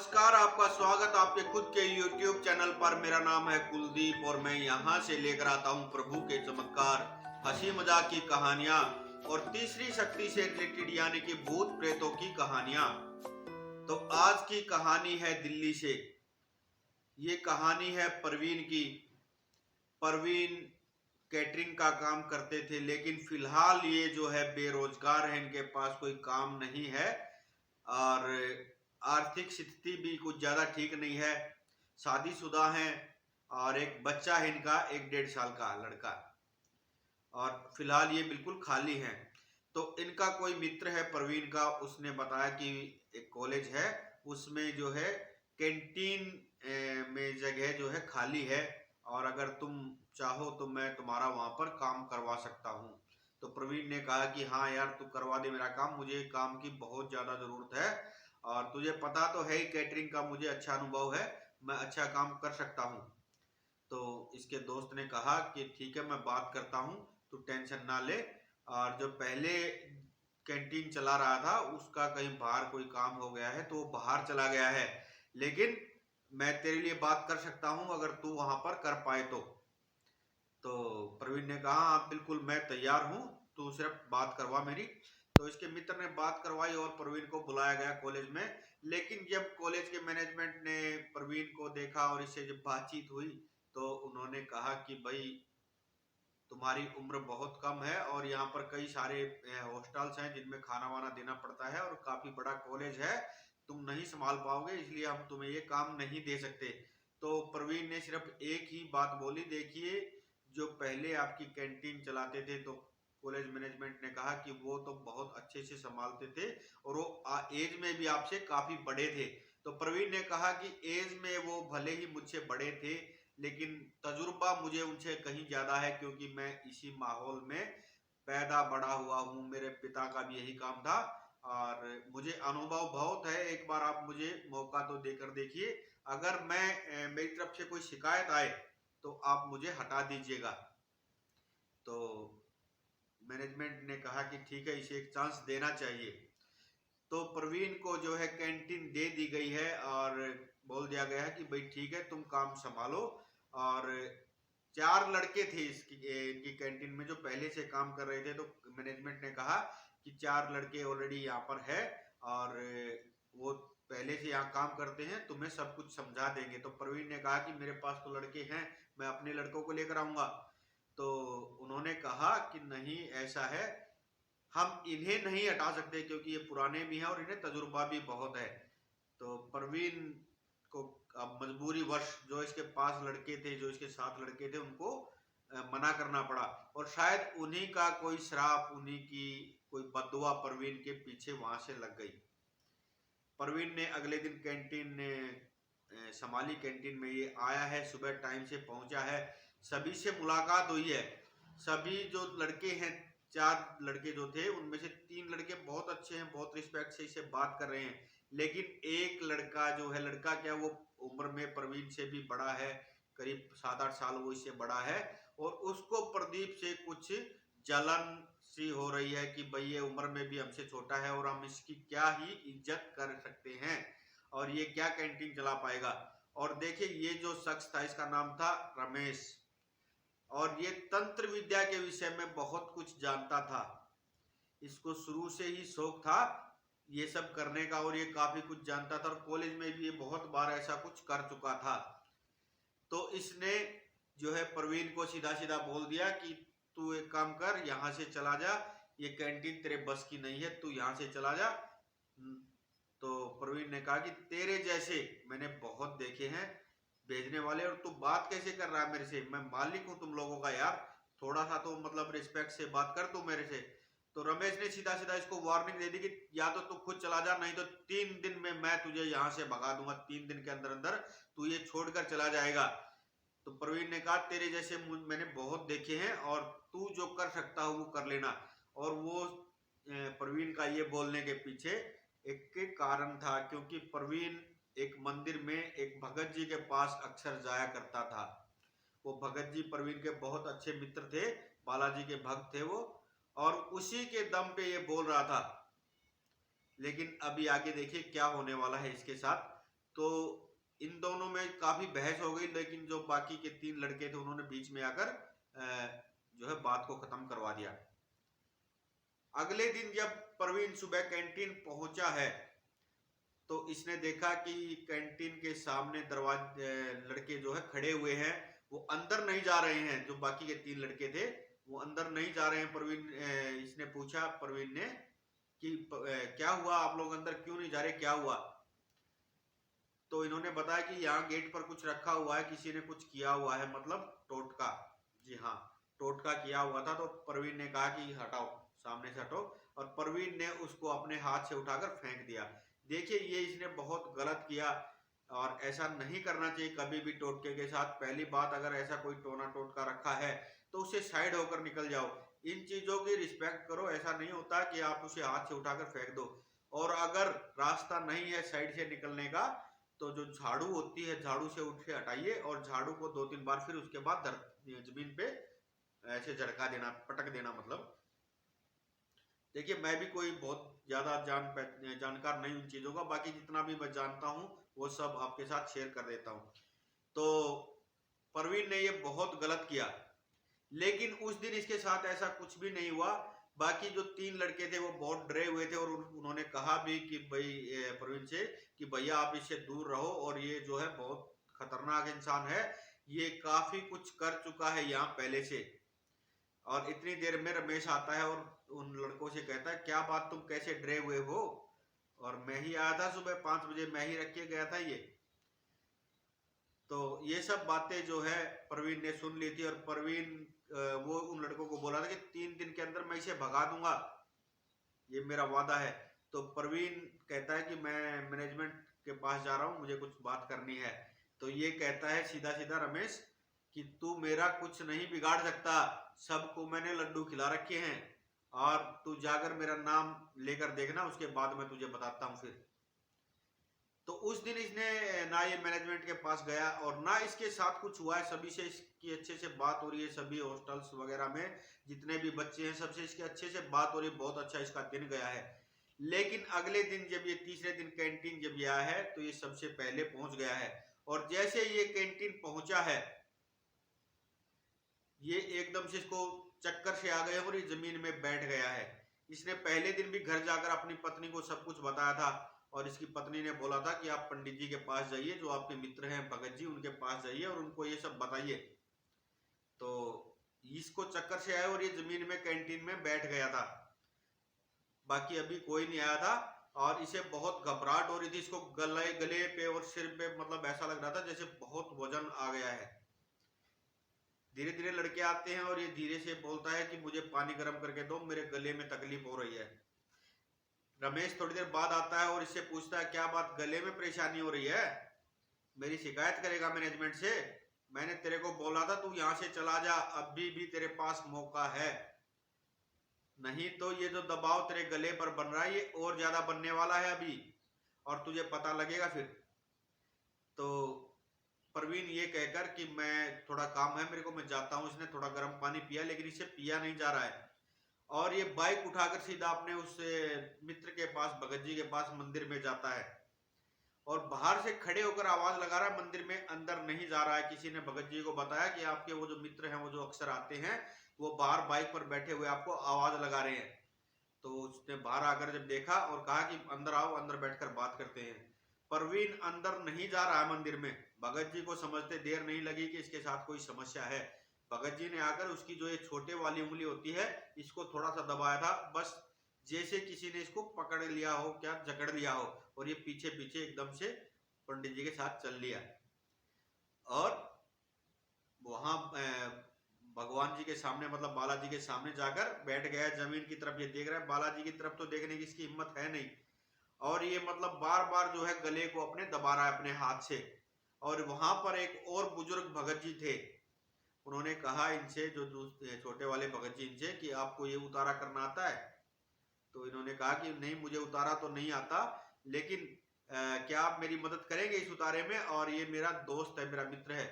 नमस्कार, आपका स्वागत आपके खुद के YouTube चैनल पर। मेरा नाम है कुलदीप और मैं यहाँ से लेकर आता हूँ प्रभु के चमत्कार, हंसी मजाक की कहानियां और तीसरी शक्ति से रिलेटेड यानी कि भूत प्रेतों की कहानियां। तो आज की कहानी है दिल्ली से। ये कहानी है परवीन की। परवीन कैटरिंग का काम करते थे, लेकिन फिलहाल ये जो है बेरोजगार है, इनके पास कोई काम नहीं है और आर्थिक स्थिति भी कुछ ज्यादा ठीक नहीं है। शादीशुदा हैं और एक बच्चा है इनका, 1-1.5 साल का लड़का, और फिलहाल ये बिल्कुल खाली हैं। तो इनका कोई मित्र है परवीन का, उसने बताया कि एक कॉलेज है, उसमें जो है कैंटीन में जगह जो है खाली है और अगर तुम चाहो तो मैं तुम्हारा वहां पर काम करवा सकता हूँ। तो प्रवीण ने कहा कि हाँ यार, तू करवा दे मेरा काम, मुझे काम की बहुत ज़्यादा ज़रूरत है और तुझे पता तो है ही कैटरिंग का मुझे अच्छा अनुभव है, मैं अच्छा काम कर सकता हूँ। तो इसके दोस्त ने कहा कि ठीक है, मैं बात करता हूँ, तू टेंशन ना ले। और जो पहले कैंटीन चला रहा था उसका कहीं बाहर कोई काम हो गया है तो वो बाहर चला गया है, लेकिन मैं तेरे लिए बात कर सकता हूँ अगर तू वहां पर कर पाए तो प्रवीण ने कहा हाँ बिल्कुल, मैं तैयार हूँ, तू सिर्फ बात करवा मेरी। तो इसके मित्र ने बात करवाई और प्रवीण को बुलाया गया कॉलेज में। लेकिन जब कॉलेज के मैनेजमेंट ने प्रवीण को देखा और इससे जब बातचीत हुई तो उन्होंने कहा कि भाई, तुम्हारी उम्र बहुत कम है और यहाँ पर कई सारे हॉस्टल्स हैं जिनमें खाना वाना देना पड़ता है और काफी बड़ा कॉलेज है, तुम नहीं संभाल पाओगे, इसलिए हम तुम्हें ये काम नहीं दे सकते। तो प्रवीण ने सिर्फ एक ही बात बोली, देखिए जो पहले आपकी कैंटीन चलाते थे तो कॉलेज मैनेजमेंट ने कहा कि वो तो बहुत अच्छे से संभालते थे और वो एज में भी आपसे काफी बड़े थे। तो प्रवीण ने कहा कि एज में वो भले ही मुझसे बड़े थे, लेकिन तजुर्बा मुझे उनसे कहीं ज्यादा है, क्योंकि मैं इसी माहौल में पैदा बड़ा हुआ हूँ, मेरे पिता का भी यही काम था और मुझे अनुभव बहुत है। एक बार आप मुझे मौका तो देकर देखिए, अगर मेरी तरफ से कोई शिकायत आए तो आप मुझे हटा दीजिएगा। तो मैनेजमेंट ने कहा कि ठीक है, इसे एक चांस देना चाहिए। तो प्रवीण को जो है कैंटीन दे दी गई है और बोल दिया गया है कि भाई ठीक है, तुम काम संभालो। और 4 लड़के थे इनकी कैंटीन में जो पहले से काम कर रहे थे। तो मैनेजमेंट ने कहा कि 4 लड़के ऑलरेडी यहाँ पर है और वो पहले से यहाँ काम करते हैं, तुम्हें सब कुछ समझा देंगे। तो प्रवीण ने कहा कि मेरे पास तो लड़के हैं, मैं अपने लड़कों को लेकर आऊंगा। तो उन्होंने कहा कि नहीं, ऐसा है, हम इन्हें नहीं हटा सकते क्योंकि ये पुराने भी हैं और इन्हें तजुर्बा भी बहुत है। तो परवीन को अब मजबूरी वश जो इसके पास लड़के थे, जो इसके साथ लड़के थे, उनको मना करना पड़ा और शायद उन्हीं का कोई श्राप, उन्हीं की कोई बददुआ परवीन के पीछे वहां से लग गई। परवीन ने अगले दिन कैंटीन ने संभाली, कैंटीन में ये आया है, सुबह टाइम से पहुंचा है, सभी से मुलाकात हुई है। सभी जो लड़के हैं, 4 लड़के जो थे उनमें से 3 लड़के बहुत अच्छे हैं, बहुत रिस्पेक्ट से इससे बात कर रहे हैं, लेकिन एक लड़का जो है, लड़का क्या, वो उम्र में प्रवीण से भी बड़ा है, करीब 7-8 साल वो इससे बड़ा है और उसको प्रदीप से कुछ जलन सी हो रही है कि भाई ये उम्र में भी हमसे छोटा है और हम इसकी क्या ही इज्जत कर सकते हैं और ये क्या कैंटीन चला पाएगा। और देखिए, ये जो शख्स था इसका नाम था रमेश और ये तंत्र विद्या के विषय में बहुत कुछ जानता था। इसको शुरू से ही शौक था ये सब करने का और ये काफी कुछ जानता था और कॉलेज में भी ये बहुत बार ऐसा कुछ कर चुका था। तो इसने जो है प्रवीण को सीधा सीधा बोल दिया कि तू एक काम कर, यहाँ से चला जा, ये कैंटीन तेरे बस की नहीं है, तू यहाँ से चला जा। तो प्रवीण ने कहा कि तेरे जैसे मैंने बहुत देखे हैं भेजने वाले, और तू बात कैसे कर रहा है मेरे से, मैं मालिक हूँ तुम लोगों का यार, थोड़ा सा तो मतलब रिस्पेक्ट से बात कर तू मेरे से। तो रमेश ने सीधा सीधा इसको वार्निंग दे दी कि या तो तू खुद चला जा, नहीं तो 3 दिन में मैं तुझे यहाँ से भगा दूंगा, 3 दिन के अंदर अंदर तू ये छोड़कर चला जाएगा। तो प्रवीण ने कहा तेरे जैसे मैंने बहुत देखे हैं और तू जो कर सकता हो वो कर लेना। और वो प्रवीण का ये बोलने के पीछे एक कारण था, क्योंकि प्रवीण एक मंदिर में एक भगत जी के पास अक्सर जाया करता था। वो भगत जी प्रवीण के बहुत अच्छे मित्र थे, बालाजी के भक्त थे वो, और उसी के दम पे ये बोल रहा था। लेकिन अभी आगे देखिए क्या होने वाला है इसके साथ। तो इन दोनों में काफी बहस हो गई, लेकिन जो बाकी के 3 लड़के थे उन्होंने बीच में आकर जो है बात को खत्म करवा दिया। अगले दिन जब प्रवीण सुबह कैंटीन पहुंचा है तो इसने देखा कि कैंटीन के सामने दरवाजे लड़के जो है खड़े हुए हैं, वो अंदर नहीं जा रहे हैं। जो बाकी के 3 लड़के थे वो अंदर नहीं जा रहे हैं। प्रवीण इसने पूछा प्रवीण ने कि क्या हुआ, आप लोग अंदर क्यों नहीं जा रहे, क्या हुआ? तो इन्होंने बताया कि यहाँ गेट पर कुछ रखा हुआ है, किसी ने कुछ किया हुआ है, मतलब टोटका। जी हाँ, टोटका किया हुआ था। तो प्रवीण ने कहा कि हटाओ, सामने से हटो, और प्रवीण ने उसको अपने हाथ से उठाकर फेंक दिया। देखिए, ये इसने बहुत गलत किया और ऐसा नहीं करना चाहिए कभी भी टोटके के साथ। पहली बात, अगर ऐसा कोई टोना टोटका रखा है तो उसे साइड होकर निकल जाओ। इन चीजों की रिस्पेक्ट करो। ऐसा नहीं होता कि आप उसे हाथ से उठाकर फेंक दो। और अगर रास्ता नहीं है साइड से निकलने का तो जो झाड़ू होती है, झाड़ू से उठ के हटाइए और झाड़ू को 2-3 बार फिर उसके बाद जमीन पे ऐसे झटका देना, पटक देना। मतलब देखिए, मैं भी कोई बहुत ज्यादा जानकार नहीं उन चीजों का, बाकी जितना भी मैं जानता हूँ वो सब आपके साथ शेयर कर देता हूँ। तो प्रवीण ने ये बहुत गलत किया, लेकिन उस दिन इसके साथ ऐसा कुछ भी नहीं हुआ। बाकी जो 3 लड़के थे वो बहुत डरे हुए थे और उन्होंने कहा भी कि भाई प्रवीण से कि भैया आप इससे दूर रहो, और ये जो है बहुत खतरनाक इंसान है, ये काफी कुछ कर चुका है यहाँ पहले से। और इतनी देर में रमेश आता है और उन लड़कों से कहता है, क्या बात, तुम कैसे डरे हुए हो? और मैं ही आया था सुबह 5 बजे, मैं ही रख के गया था ये। तो ये सब बातें जो है प्रवीण ने सुन ली थी, और प्रवीण वो उन लड़कों को बोला था कि 3 दिन के अंदर मैं इसे भगा दूंगा, ये मेरा वादा है। तो प्रवीण कहता है कि मैं मैनेजमेंट के पास जा रहा हूँ, मुझे कुछ बात करनी है। तो ये कहता है सीधा सीधा रमेश कि तू मेरा कुछ नहीं बिगाड़ सकता, सबको मैंने लड्डू खिला रखे हैं, और तू जाकर मेरा नाम लेकर देखना, उसके बाद मैं तुझे बताता हूँ फिर। तो उस दिन इसने ना ये मैनेजमेंट के पास गया और ना इसके साथ कुछ हुआ है। सभी से इसकी अच्छे से बात हो रही है, सभी हॉस्टल्स वगैरह में जितने भी बच्चे हैं सबसे इसके अच्छे से बात हो रही है, बहुत अच्छा इसका दिन गया है। लेकिन अगले दिन जब ये तीसरे दिन कैंटीन जब ये आया है तो ये सबसे पहले पहुंच गया है, और जैसे ये कैंटीन पहुंचा है ये एकदम से इसको चक्कर से आ गया और ये जमीन में बैठ गया है। इसने पहले दिन भी घर जाकर अपनी पत्नी को सब कुछ बताया था, और इसकी पत्नी ने बोला था कि आप पंडित जी के पास जाइए, जो आपके मित्र हैं भगत जी, उनके पास जाइए और उनको ये सब बताइए। तो इसको चक्कर से आया और ये जमीन में कैंटीन में बैठ गया था। बाकी अभी कोई नहीं आया था और इसे बहुत घबराहट हो रही थी। इसको गले पे और सिर पे मतलब ऐसा लग रहा था जैसे बहुत वजन आ गया है। धीरे धीरे लड़के आते हैं और ये धीरे से बोलता है कि मुझे पानी गर्म करके दो, मेरे गले में तकलीफ हो रही है। रमेश थोड़ी देर बाद आता है और इससे पूछता है, क्या बात, गले में परेशानी हो रही है? मेरी शिकायत करेगा मैनेजमेंट से? मैंने तेरे को बोला था तू यहाँ से चला जा, अभी भी तेरे पास मौका है, नहीं तो ये जो दबाव तेरे गले पर बन रहा है ये और ज्यादा बनने वाला है अभी, और तुझे पता लगेगा फिर। तो प्रवीण ये कहकर कि मैं थोड़ा काम है मेरे को, मैं जाता हूँ, इसने थोड़ा गर्म पानी पिया लेकिन इसे पिया नहीं जा रहा है, और ये बाइक उठाकर सीधा अपने उस मित्र के पास, भगत जी के पास मंदिर में जाता है, और बाहर से खड़े होकर आवाज लगा रहा है, मंदिर में अंदर नहीं जा रहा है। किसी ने भगत जी को बताया कि आपके वो जो मित्र हैं, वो जो अक्सर आते हैं, वो बाहर बाइक पर बैठे हुए आपको आवाज लगा रहे हैं। तो उसने बाहर आकर जब देखा और कहा कि अंदर आओ, अंदर बैठकर बात करते हैं। प्रवीण अंदर नहीं जा रहा है मंदिर में। भगत जी को समझते देर नहीं लगी कि इसके साथ कोई समस्या है। भगत जी ने आकर उसकी जो ये छोटे वाली उंगली होती है इसको थोड़ा सा दबाया था, बस जैसे किसी ने इसको पकड़ लिया हो, क्या जकड़ लिया हो, और ये पीछे पीछे एकदम से पंडित जी के साथ चल लिया, और वहां भगवान जी के सामने मतलब बालाजी के सामने जाकर बैठ गया। जमीन की तरफ ये देख रहा है, बालाजी की तरफ तो देखने की इसकी हिम्मत है नहीं, और ये मतलब बार बार जो है गले को अपने दबा रहा है अपने हाथ से। और वहां पर एक और बुजुर्ग भगत जी थे, उन्होंने कहा इनसे, जो छोटे वाले भगत जी, इनसे कि आपको ये उतारा करना आता है? तो इन्होंने कहा कि नहीं, मुझे उतारा तो नहीं आता, लेकिन क्या आप मेरी मदद करेंगे इस उतारे में, और ये मेरा दोस्त है, मेरा मित्र है।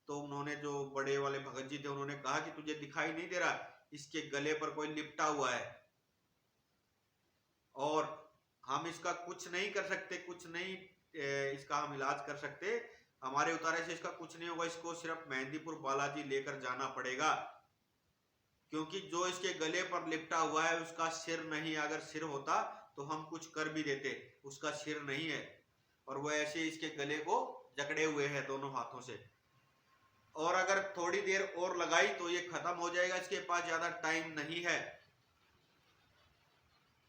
तो उन्होंने, जो बड़े वाले भगत जी थे, उन्होंने कहा कि तुझे दिखाई नहीं दे रहा, इसके गले पर कोई लिपटा हुआ है और हम इसका कुछ नहीं कर सकते, कुछ नहीं इसका हम इलाज कर सकते। हमारे उतारे से इसका कुछ नहीं होगा, इसको सिर्फ मेहंदीपुर बालाजी लेकर जाना पड़ेगा, क्योंकि जो इसके गले पर लिपटा हुआ है उसका सिर नहीं, अगर सिर होता तो हम कुछ कर भी देते, उसका सिर नहीं है और वो ऐसे इसके गले को जकड़े हुए हैं दोनों हाथों से। और अगर थोड़ी देर और लगाई तो ये खत्म हो जाएगा, इसके पास ज्यादा टाइम नहीं है।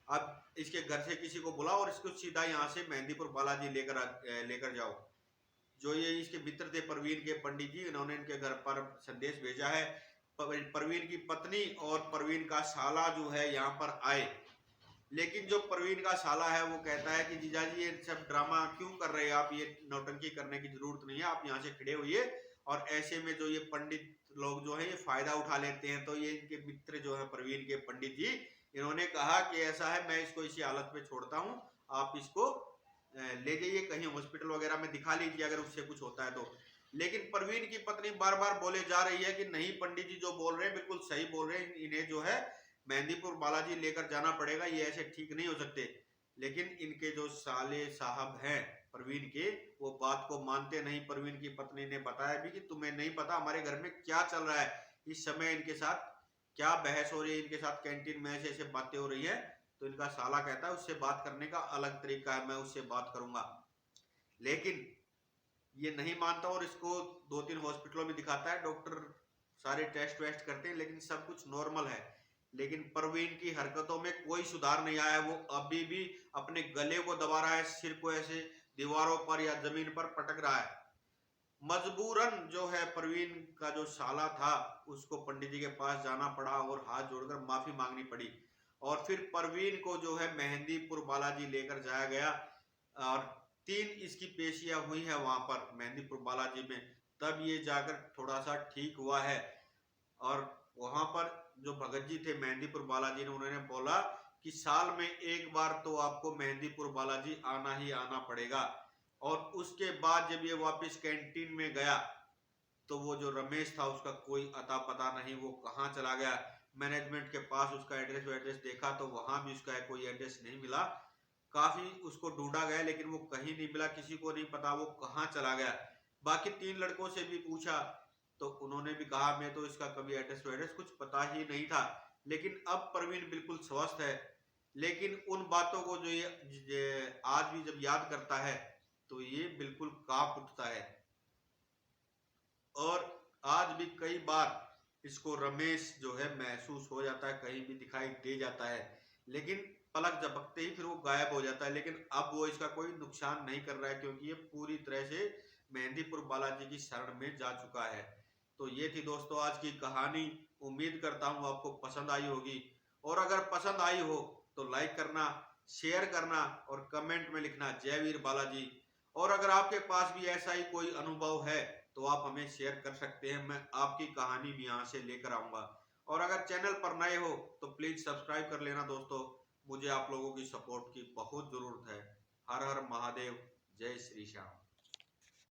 अब इसके घर से किसी को बुलाओ और इसको सीधा यहाँ से मेहंदीपुर बालाजी लेकर जाओ। जो ये इसके मित्र थे परवीन के पंडित जी, इन्होंने इनके घर पर संदेश भेजा है। परवीन की पत्नी और परवीन का साला जो है यहाँ पर आए, लेकिन जो परवीन का साला है वो कहता है कि जीजा जी ये सब ड्रामा क्यों कर रहे हैं आप, ये नौटंकी करने की जरूरत नहीं है, आप यहाँ से खड़े होइए। और ऐसे में जो ये पंडित लोग जो है ये फायदा उठा लेते हैं। तो ये इनके मित्र जो है परवीन के पंडित जी, इन्होंने कहा कि ऐसा है, मैं इसको इसी हालत में छोड़ता हूँ, आप इसको ले जाइए कहीं हॉस्पिटल वगैरह में दिखा लीजिए अगर उससे कुछ होता है तो। लेकिन परवीन की पत्नी बार बार बोले जा रही है कि नहीं पंडित जी जो बोल रहे हैं बिल्कुल सही बोल रहे हैं, इन्हें जो है मेहंदीपुर बालाजी लेकर जाना पड़ेगा, ये ऐसे ठीक नहीं हो सकते। लेकिन इनके जो साले साहब हैं परवीन के, वो बात को मानते नहीं। परवीन की पत्नी ने बताया भी कि तुम्हें नहीं पता हमारे घर में क्या चल रहा है, इस समय इनके साथ क्या बहस हो रही है, इनके साथ कैंटीन में ऐसे ऐसे बातें हो रही है। तो इनका साला कहता है उससे बात करने का अलग तरीका है, मैं उससे बात करूंगा। लेकिन ये नहीं मानता और इसको 2-3 हॉस्पिटलों में दिखाता है, डॉक्टर सारे टेस्ट वेस्ट करते हैं लेकिन सब कुछ नॉर्मल है। लेकिन परवीन की हरकतों में कोई सुधार नहीं आया, वो अभी भी अपने गले को दबा रहा है, सिर को ऐसे दीवारों पर या जमीन पर पटक रहा है। मजबूरन जो है परवीन का जो साला था उसको पंडित जी के पास जाना पड़ा और हाथ जोड़कर माफी मांगनी पड़ी। और फिर परवीन को जो है मेहंदीपुर बालाजी लेकर जाया गया और 3 इसकी पेशियां हुई है वहां पर मेहंदीपुर बालाजी में, तब ये जाकर थोड़ा सा ठीक हुआ है। और वहां पर जो भगत जी थे मेहंदीपुर बालाजी ने, उन्होंने बोला कि साल में एक बार तो आपको मेहंदीपुर बालाजी आना ही आना पड़ेगा। और उसके बाद जब ये वापस कैंटीन में गया तो वो जो रमेश था उसका कोई अता पता नहीं, वो कहाँ चला गया। मैनेजमेंट के पास उसका एड्रेस देखा तो वहां भी उसका कोई एड्रेस नहीं मिला। काफी उसको ढूंढा गया लेकिन वो कहीं नहीं मिला, किसी को नहीं पता वो कहाँ चला गया। बाकी 3 लड़कों से भी पूछा तो उन्होंने भी कहा मैं तो इसका कभी एड्रेस कुछ पता ही नहीं था। लेकिन अब परवीन बिल्कुल स्वस्थ है, लेकिन उन बातों को जो ये आज भी जब याद करता है तो ये बिल्कुल कांप उठता है। और आज भी कई बार इसको रमेश जो है महसूस हो जाता है, कहीं भी दिखाई दे जाता है, लेकिन पलक झपकते ही फिर वो गायब हो जाता है। लेकिन अब वो इसका कोई नुकसान नहीं कर रहा है क्योंकि ये पूरी तरह से मेहंदीपुर बालाजी की शरण में जा चुका है। तो ये थी दोस्तों आज की कहानी, उम्मीद करता हूँ आपको पसंद आई होगी। और अगर पसंद आई हो तो लाइक करना, शेयर करना और कमेंट में लिखना जय वीर बालाजी। और अगर आपके पास भी ऐसा ही कोई अनुभव है तो आप हमें शेयर कर सकते हैं, मैं आपकी कहानी भी यहाँ से लेकर आऊंगा। और अगर चैनल पर नए हो तो प्लीज सब्सक्राइब कर लेना दोस्तों, मुझे आप लोगों की सपोर्ट की बहुत जरूरत है। हर हर महादेव, जय श्री श्याम।